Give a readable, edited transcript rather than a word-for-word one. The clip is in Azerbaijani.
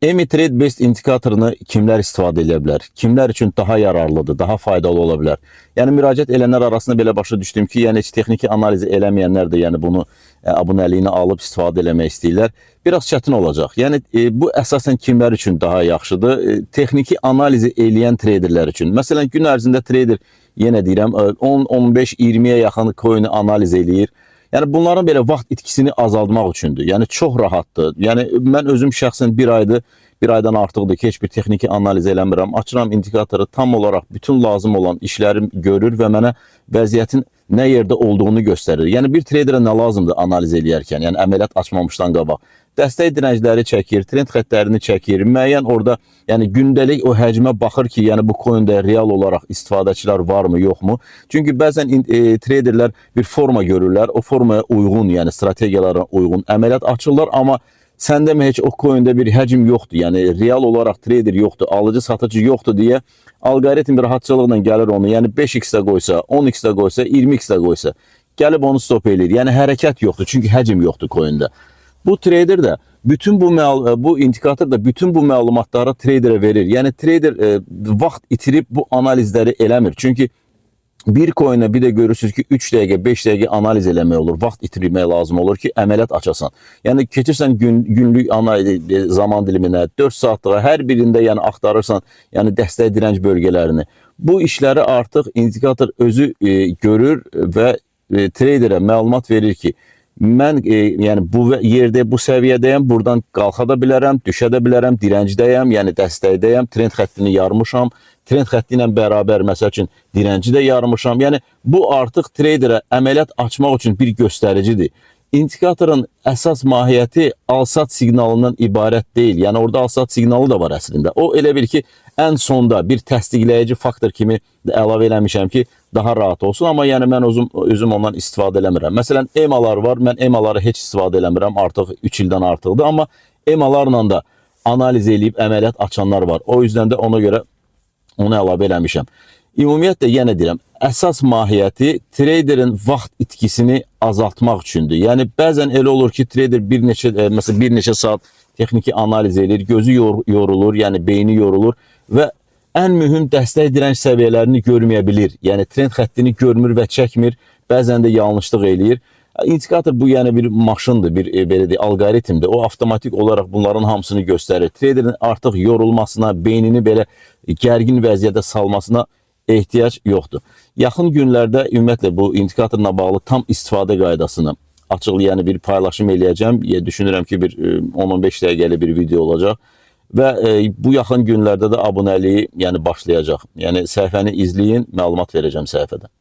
Emi-Trade Best indikatorunu kimlər istifadə edə bilər? Kimlər üçün daha yararlıdır, daha faydalı ola bilər? Yəni müraciət edənlər arasında belə başa düşdüm ki, yəni heç texniki analizi eləməyənlər də yəni bunu abunəliyini alıb istifadə eləmək istəyirlər. Biraz çətin olacaq. Yəni bu əsasən kimlər üçün daha yaxşıdır? Texniki analizi eləyən traderlər üçün. Məsələn, gün ərzində trader, yenə deyirəm, 10, 15, 20-yə yaxın coin analiz eləyir. Yəni bunların belə vaxt itkisini azaltmaq üçündür. Yəni çox rahatdır. Yəni mən özüm şəxsən bir aydan artıqdır ki, heç bir texniki analiz eləmirəm. Açıram indikatoru, tam olaraq bütün lazım olan işləri görür və mənə vəziyyətin nə yerdə olduğunu göstərir. Yəni bir traderə nə lazımdır analiz eləyərkən, yəni əməliyyat açmamışdan qabaq. Dəstək direncləri çəkir, trend xəttlərini çəkir, müəyyən orada yəni gündəlik o həcmə baxır ki, yəni bu coin-də real olaraq istifadəçilər varmı, yoxmu? Çünki bəzən traderlər bir forma görürlər, o formaya uyğun, yəni strategiyalara uyğun əməliyyat açırlar, amma səndə mi heç o coin-də bir həcm yoxdur, yəni real olaraq trader yoxdur, alıcı satıcı yoxdur deyə algoritm bir rahatçılıqla gəlir onu, yəni 5x-də qoysa, 10x-də qoysa, 20x-də qoysa, gəlib onu stop eləyir. Yəni hərəkət yoxdur, çünki həcm yoxdur coin-də. Bu trader də bu indikator da bütün bu məlumatları traderə verir. Yəni trader vaxt itirib bu analizləri eləmir. Çünki bir coin'ə bir də görürsünüz ki 3 dəqiqə, 5 dəqiqə analiz eləmək olur. Vaxt itirmək lazım olur ki əməliyyat açasan. Yəni keçirsən günlük zaman diliminə 4 saatlığa hər birində yəni axtarırsan, yəni dəstək direnç bölgələrini. Bu işləri artıq indikator özü görür və traderə məlumat verir ki, mən yəni bu yerdə, bu səviyyədəyəm, buradan qalxa da bilərəm, düşə də bilərəm, direncdəyəm, yəni dəstəkdəyəm, trend xəttini yarmışam, trend xətti ilə bərabər məsəl üçün direnci də yarmışam. Yəni bu artıq traderə əməliyyat açmaq üçün bir göstəricidir. İndikatorun əsas mahiyyəti al-sat siqnalından ibarət deyil. Yəni orada al-sat siqnalı da var əslində. O elə bil ki, ən sonda bir təsdiqləyici faktor kimi əlavə eləmişəm ki, daha rahat olsun. Amma yəni mən özüm ondan istifadə eləmirəm. Məsələn, EMA-lar var. Mən EMA-ları heç istifadə eləmirəm. Artıq 3 ildən artıqdır. Amma EMA-larla da analiz eləyib əməliyyat açanlar var. O yüzden də ona görə onu əlavə eləmişəm. Ümumiyyətlə yenə deyirəm, əsas mahiyyəti traderin vaxt itkisini azaltmaq üçündür. Yəni bəzən elə olur ki, trader bir neçə saat texniki analiz edir, gözü yorulur, yəni beyni yorulur və ən mühüm dəstək direnç səviyyələrini görməyə bilir. Yəni trend xəttini görmür və çəkmir, bəzən də yanlışlıq eləyir. İndikator bu yəni bir maşındır, bir belə deyək, algoritmdir. O avtomatik olaraq bunların hamısını göstərir. Traderin artıq yorulmasına, beynini belə gərgin vəziyyətə salmasına ehtiyac yoxdur. Yaxın günlərdə ümumiyyətlə bu indikatorla bağlı tam istifadə qaydasını açıqlayan bir paylaşım eləyəcəm. Düşünürəm ki, bir 10-15 dəqiqəlik bir video olacaq. Və bu yaxın günlərdə də abunəliyi yəni başlayacaq. Yəni səhifəni izləyin, məlumat verəcəm səhifədə.